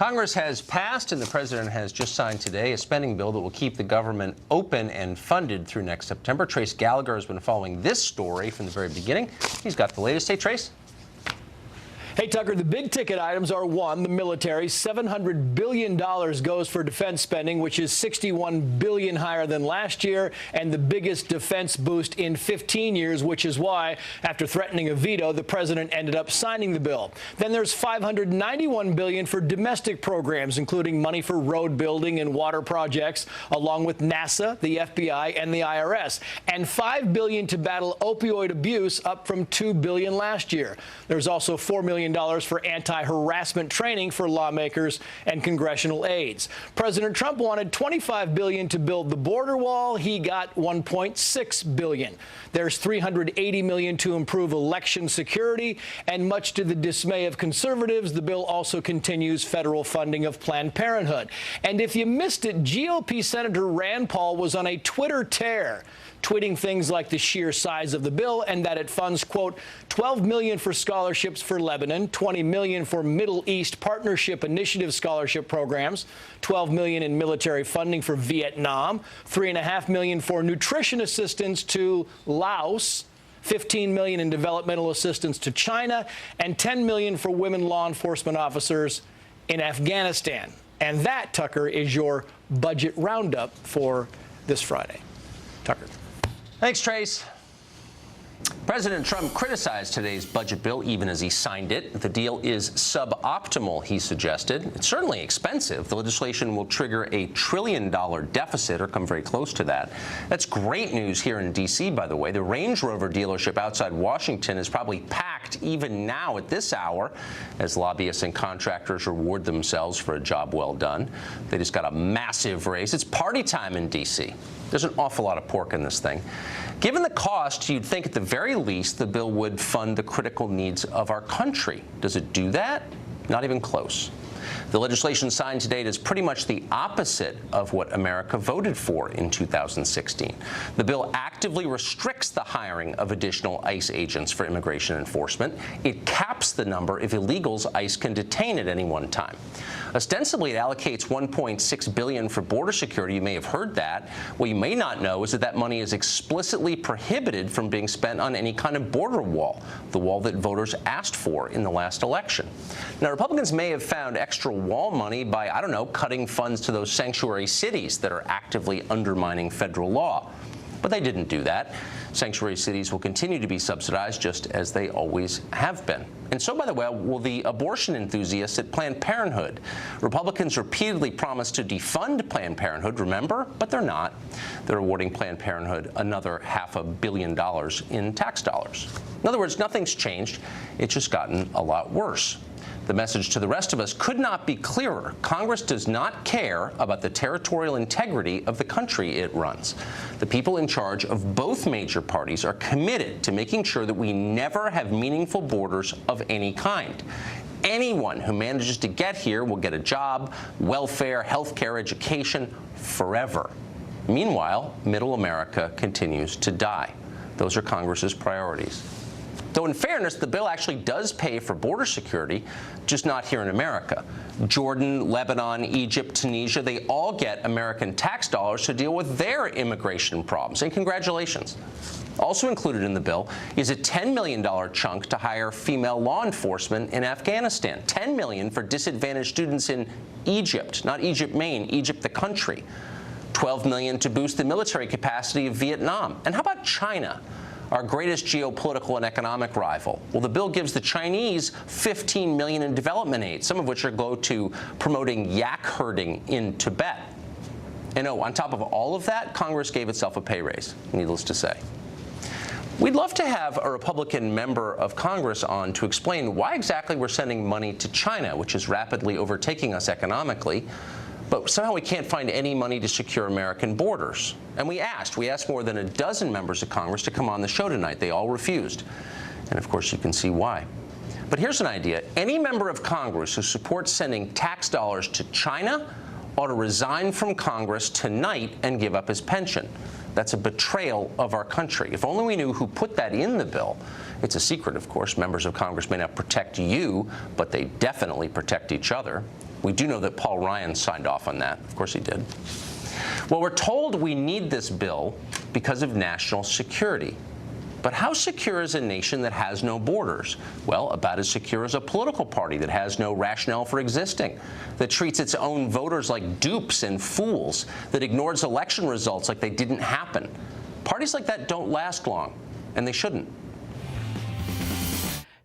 Congress has passed and the president has just signed today a spending bill that will keep the government open and funded through next September. Trace Gallagher has been following this story from the very beginning. He's got the latest. Hey, Trace. Hey, Tucker, the big ticket items are, one, the military. $700 billion goes for defense spending, which is $61 billion higher than last year, and the biggest defense boost in 15 years, which is why, after threatening a veto, the president ended up signing the bill. Then there's $591 billion for domestic programs, including money for road building and water projects, along with NASA, the FBI, and the IRS, and $5 billion to battle opioid abuse, up from $2 billion last year. There's also $4 million for anti-harassment training for lawmakers and congressional aides. President Trump wanted $25 billion to build the border wall. He got $1.6 billion. There's $380 million to improve election security, and much to the dismay of conservatives, the bill also continues federal funding of Planned Parenthood. And if you missed it, GOP Senator Rand Paul was on a Twitter tear, tweeting things like the sheer size of the bill and that it funds, quote, $12 million for scholarships for Lebanon, $20 million for Middle East Partnership Initiative scholarship programs, $12 million in military funding for Vietnam, $3.5 million for nutrition assistance to Laos, $15 million in developmental assistance to China, and $10 million for women law enforcement officers in Afghanistan. And that, Tucker, is your budget roundup for this Friday. Tucker. Thanks, Trace. President Trump criticized today's budget bill even as he signed it. The deal is suboptimal, he suggested. It's certainly expensive. The legislation will trigger a $1 trillion deficit or come very close to that. That's great news here in D.C., by the way. The Range Rover dealership outside Washington is probably packed even now at this hour as lobbyists and contractors reward themselves for a job well done. They just got a massive raise. It's party time in D.C. There's an awful lot of pork in this thing. Given the cost, you'd think at the very least the bill would fund the critical needs of our country. Does it do that? Not even close. The legislation signed today is pretty much the opposite of what America voted for in 2016. The bill actively restricts the hiring of additional ICE agents for immigration enforcement. It caps the number of illegals ICE can detain at any one time. Ostensibly, it allocates $1.6 billion for border security. You may have heard that. What you may not know is that that money is explicitly prohibited from being spent on any kind of border wall, the wall that voters asked for in the last election. Now, Republicans may have found extra wall money by, I don't know, cutting funds to those sanctuary cities that are actively undermining federal law. But they didn't do that. Sanctuary cities will continue to be subsidized just as they always have been. And so, by the way, will the abortion enthusiasts at Planned Parenthood. Republicans repeatedly promised to defund Planned Parenthood, remember? But they're not. They're awarding Planned Parenthood another $500 million in tax dollars. In other words, nothing's changed. It's just gotten a lot worse. The message to the rest of us could not be clearer. Congress does not care about the territorial integrity of the country it runs. The people in charge of both major parties are committed to making sure that we never have meaningful borders of any kind. Anyone who manages to get here will get a job, welfare, health care, education, forever. Meanwhile, middle America continues to die. Those are Congress's priorities. Though in fairness, the bill actually does pay for border security, just not here in America. Jordan, Lebanon, Egypt, Tunisia, they all get American tax dollars to deal with their immigration problems. And congratulations. Also included in the bill is a $10 million chunk to hire female law enforcement in Afghanistan. $10 million for disadvantaged students in Egypt, not Egypt, Maine, Egypt, the country. $12 million to boost the military capacity of Vietnam. And how about China? Our greatest geopolitical and economic rival. Well, the bill gives the Chinese $15 million in development aid, some of which are go to promoting yak herding in Tibet. And oh, on top of all of that, Congress gave itself a pay raise, needless to say. We'd love to have a Republican member of Congress on to explain why exactly we're sending money to China, which is rapidly overtaking us economically. But somehow we can't find any money to secure American borders. And we asked more than a dozen members of Congress to come on the show tonight. They all refused. And of course, you can see why. But here's an idea. Any member of Congress who supports sending tax dollars to China ought to resign from Congress tonight and give up his pension. That's a betrayal of our country. If only we knew who put that in the bill. It's a secret, of course. Members of Congress may not protect you, but they definitely protect each other. We do know that Paul Ryan signed off on that. Of course he did. Well, we're told we need this bill because of national security. But how secure is a nation that has no borders? Well, about as secure as a political party that has no rationale for existing, that treats its own voters like dupes and fools, that ignores election results like they didn't happen. Parties like that don't last long, and they shouldn't.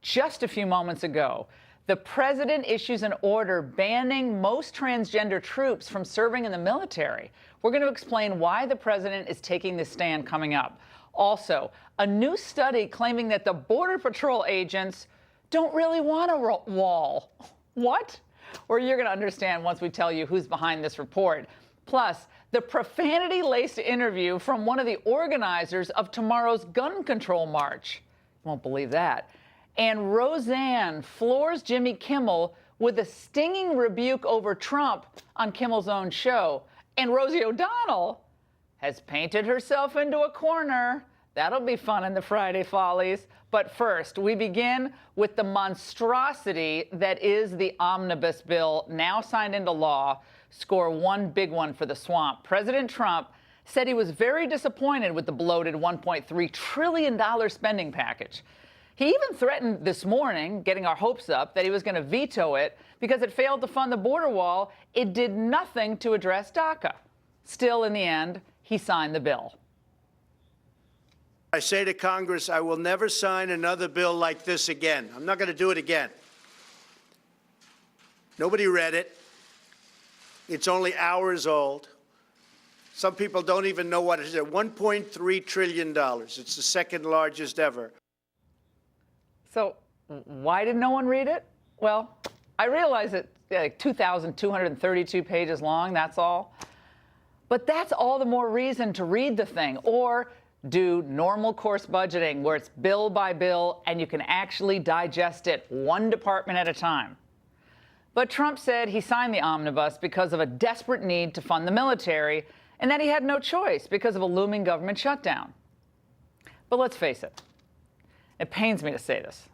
Just a few moments ago, the president issues an order banning most transgender troops from serving in the military. We're going to explain why the president is taking this stand coming up. Also, a new study claiming that the Border Patrol agents don't really want a wall. What? Or you're going to understand once we tell you who's behind this report. Plus, the profanity-laced interview from one of the organizers of tomorrow's gun control march. You won't believe that. And Roseanne floors Jimmy Kimmel with a stinging rebuke over Trump on Kimmel's own show. And Rosie O'Donnell has painted herself into a corner. That'll be fun in the Friday Follies. But first, we begin with the monstrosity that is the omnibus bill, now signed into law. Score one big one for the swamp. President Trump said he was very disappointed with the bloated $1.3 trillion spending package. He even threatened this morning, getting our hopes up, that he was going to veto it because it failed to fund the border wall. It did nothing to address DACA. Still, in the end, he signed the bill. I say to Congress, I will never sign another bill like this again. I'm not going to do it again. Nobody read it. It's only hours old. Some people don't even know what it is. $1.3 trillion. It's the second largest ever. So why did no one read it? Well, I realize it's like 2,232 pages long, that's all. But that's all the more reason to read the thing, or do normal course budgeting where it's bill by bill and you can actually digest it one department at a time. But Trump said he signed the omnibus because of a desperate need to fund the military and that he had no choice because of a looming government shutdown. But let's face it. It pains me to say this.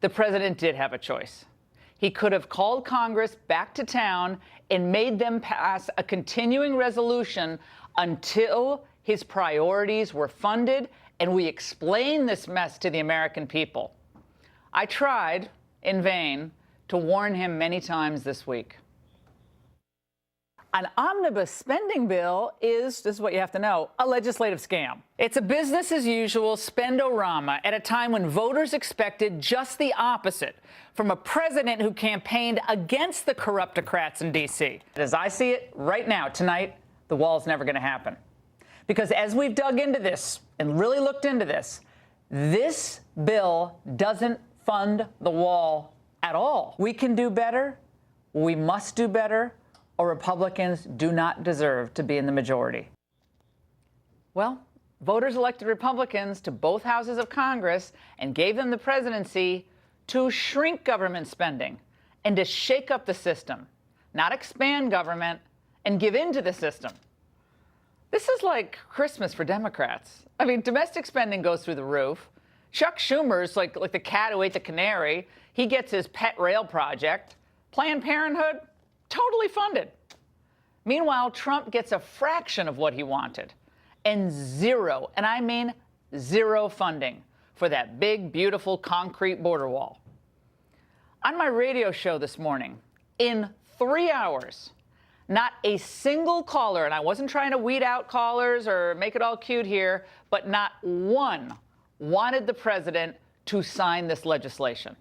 The president did have a choice. He could have called Congress back to town and made them pass a continuing resolution until his priorities were funded and we explained this mess to the American people. I tried, in vain, to warn him many times this week. An omnibus spending bill is, this is what you have to know, a legislative scam. It's a business-as-usual spendorama at a time when voters expected just the opposite from a president who campaigned against the corruptocrats in D.C. As I see it right now, tonight, the wall's never going to happen. Because as we've dug into this and really looked into this, this bill doesn't fund the wall at all. We can do better. We must do better. Or Republicans do not deserve to be in the majority. Well, voters elected Republicans to both houses of Congress and gave them the presidency to shrink government spending and to shake up the system, not expand government and give in to the system. This is like Christmas for Democrats. I mean, domestic spending goes through the roof. Chuck Schumer's like the cat who ate the canary. He gets his pet rail project. Planned Parenthood, totally funded. Meanwhile, Trump gets a fraction of what he wanted and zero, and I mean zero funding for that big, beautiful concrete border wall. On my radio show this morning, in 3 hours, not a single caller, and I wasn't trying to weed out callers or make it all cute here, but not one wanted the president to sign this legislation.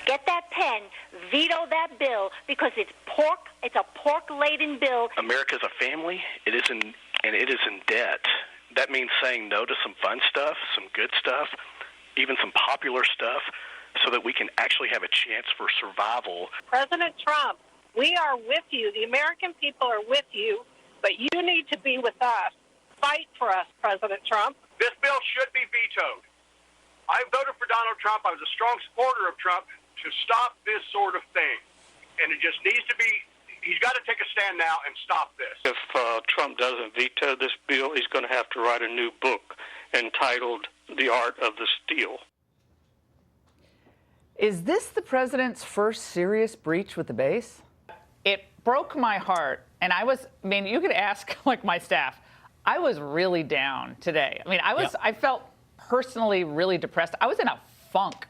Get that pen, veto that bill, because it's a pork-laden bill. America's a family. It is in debt. That means saying no to some fun stuff, some good stuff, even some popular stuff, so that we can actually have a chance for survival. President Trump, we are with you. The American people are with you, but you need to be with us. Fight for us, President Trump. This bill should be vetoed. I voted for Donald Trump. I was a strong supporter of Trump to stop this sort of thing. And it just needs to be, he's got to take a stand now and stop this. If Trump doesn't veto this bill, he's going to have to write a new book entitled The Art of the Steal. Is this the president's first serious breach with the base? it broke my heart. And I mean, you could ask like my staff. I was really down today. I mean, I felt personally really depressed. I was in a funk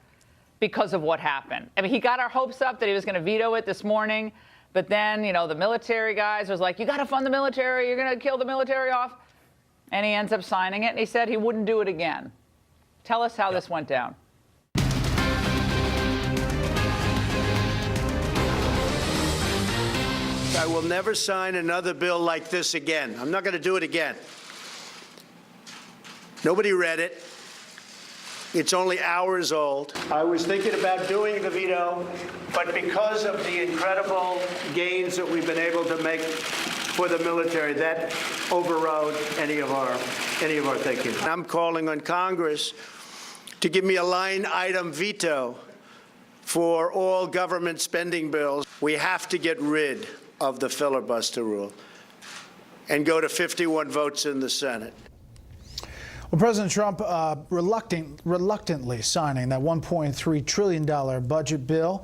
because of what happened. I mean, he got our hopes up that he was going to veto it this morning. But then, you know, the military guys was like, you got to fund the military. You're going to kill the military off. And he ends up signing it. And he said he wouldn't do it again. Tell us how this went down. I will never sign another bill like this again. I'm not going to do it again. Nobody read it. It's only hours old. I was thinking about doing the veto, but because of the incredible gains that we've been able to make for the military, that overrode any of our thinking. I'm calling on Congress to give me a line item veto for all government spending bills. We have to get rid of the filibuster rule and go to 51 votes in the Senate. Well, President Trump reluctantly signing that $1.3 trillion budget bill.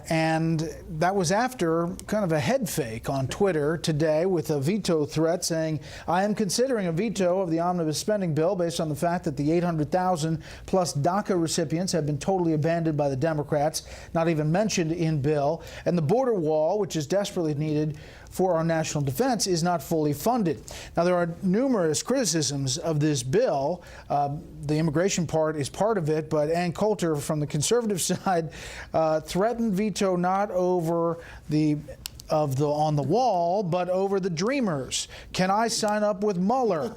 And that was after kind of a head fake on Twitter today with a veto threat saying, I am considering a veto of the omnibus spending bill based on the fact that the 800,000 plus DACA recipients have been totally abandoned by the Democrats, not even mentioned in bill. And the border wall, which is desperately needed for our national defense, is not fully funded. Now, there are numerous criticisms of this bill. The immigration part is part of it, but Ann Coulter from the conservative side threatened veto not over on the wall, but over the Dreamers. Can I sign up with Mueller?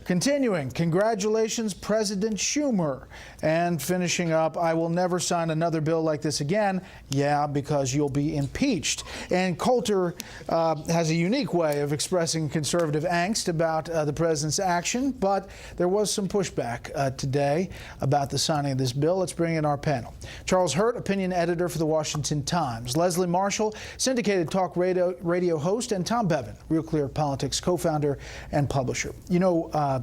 Continuing, congratulations, President Schumer. And finishing up, I will never sign another bill like this again. Yeah, because you'll be impeached. And Coulter has a unique way of expressing conservative angst about the president's action, but there was some pushback today about the signing of this bill. Let's bring in our panel. Charles Hurt, opinion editor for the Washington Times. Leslie Marshall, syndicated talk radio host, and Tom Bevan, Real Clear Politics co-founder and publisher. You know,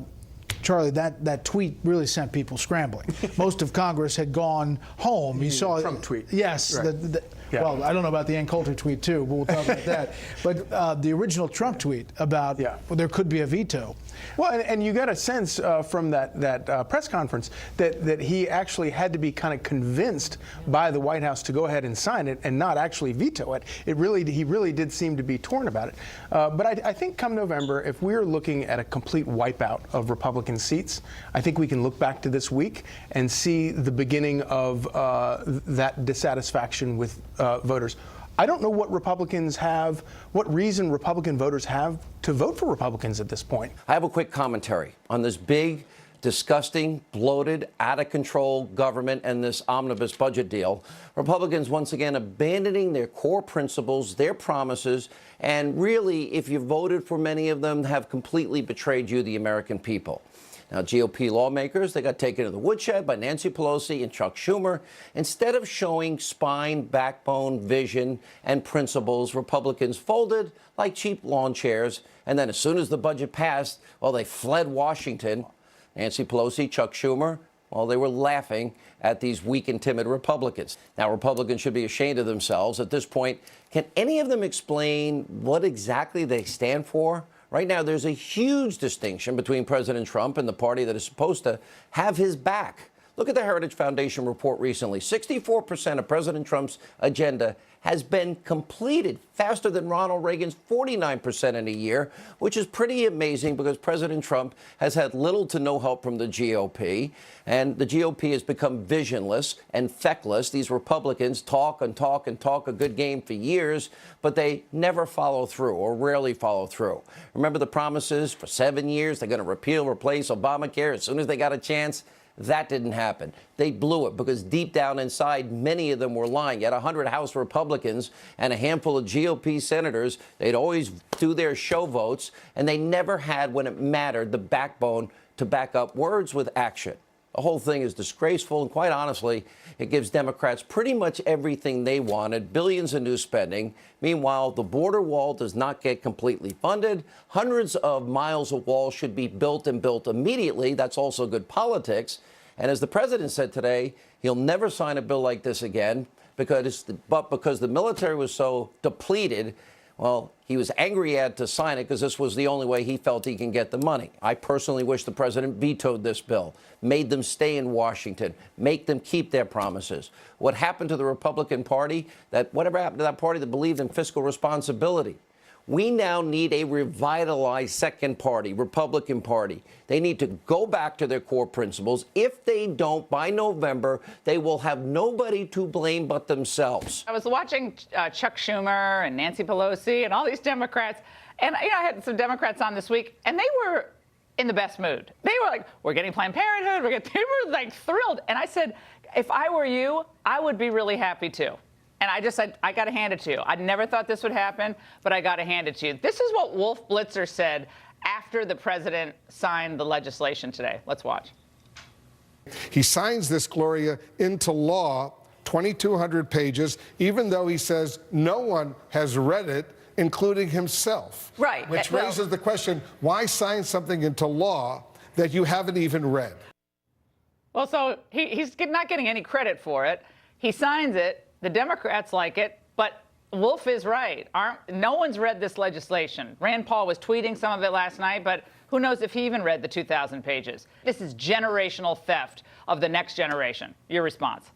Charlie, that tweet really sent people scrambling. Most of Congress had gone home. You saw the Trump tweet. Yes. Right. Yeah. Well, I don't know about the Ann Coulter tweet, too, but we'll talk about that. But the original Trump tweet about well, there could be a veto. Well, and you got a sense from that press conference that he actually had to be kind of convinced by the White House to go ahead and sign it and not actually veto it. He really did seem to be torn about it. But I think come November, if we're looking at a complete wipeout of Republican seats, I think we can look back to this week and see the beginning of that dissatisfaction with voters. I don't know what what reason Republican voters have to vote for Republicans at this point. I have a quick commentary on this big, disgusting, bloated, out-of-control government and this omnibus budget deal. Republicans once again abandoning their core principles, their promises, and really, if you voted for many of them, have completely betrayed you, the American people. Now, GOP lawmakers, they got taken to the woodshed by Nancy Pelosi and Chuck Schumer. Instead of showing spine, backbone, vision, and principles, Republicans folded like cheap lawn chairs. And then as soon as the budget passed, well, they fled Washington. Nancy Pelosi, Chuck Schumer, well, they were laughing at these weak and timid Republicans. Now, Republicans should be ashamed of themselves. At this point, can any of them explain what exactly they stand for? Right now, there's a huge distinction between President Trump and the party that is supposed to have his back. Look at the Heritage Foundation report recently. 64% of President Trump's agenda has been completed faster than Ronald Reagan's 49% in a year, which is pretty amazing because President Trump has had little to no help from the GOP, and the GOP has become visionless and feckless. These Republicans talk and talk and talk a good game for years, but they never follow through or rarely follow through. Remember the promises for 7 years? They're going to repeal, replace Obamacare as soon as they got a chance. That didn't happen. They blew it because deep down inside, many of them were lying. You had 100 House Republicans and a handful of GOP senators. They'd always do their show votes, and they never had, when it mattered, the backbone to back up words with action. The whole thing is disgraceful, and quite honestly, it gives Democrats pretty much everything they wanted, billions in new spending. Meanwhile, the border wall does not get completely funded. Hundreds of miles of wall should be built and built immediately. That's also good politics. And as the president said today, he'll never sign a bill like this again. because the military was so depleted, well, he was angry he had to sign it because this was the only way he felt he can get the money. I personally wish the president vetoed this bill, made them stay in Washington, make them keep their promises. What happened to the Republican Party? Whatever happened to that party that believed in fiscal responsibility? We now need a revitalized second party, Republican Party. They need to go back to their core principles. If they don't, by November, they will have nobody to blame but themselves. I was watching Chuck Schumer and Nancy Pelosi and all these Democrats, and I had some Democrats on this week, and they were in the best mood. They were like, we're getting Planned Parenthood. They were like thrilled. And I said, if I were you, I would be really happy too. And I just said, I got to hand it to you. I never thought this would happen, but I got to hand it to you. This is what Wolf Blitzer said after the president signed the legislation today. Let's watch. He signs this, Gloria, into law, 2,200 pages, even though he says no one has read it, including himself. Right. Which raises the question, why sign something into law that you haven't even read? Well, so he's not getting any credit for it. He signs it. The Democrats like it, but Wolf is right. No one's read this legislation. Rand Paul was tweeting some of it last night, but who knows if he even read the 2,000 pages. This is generational theft of the next generation. Your response?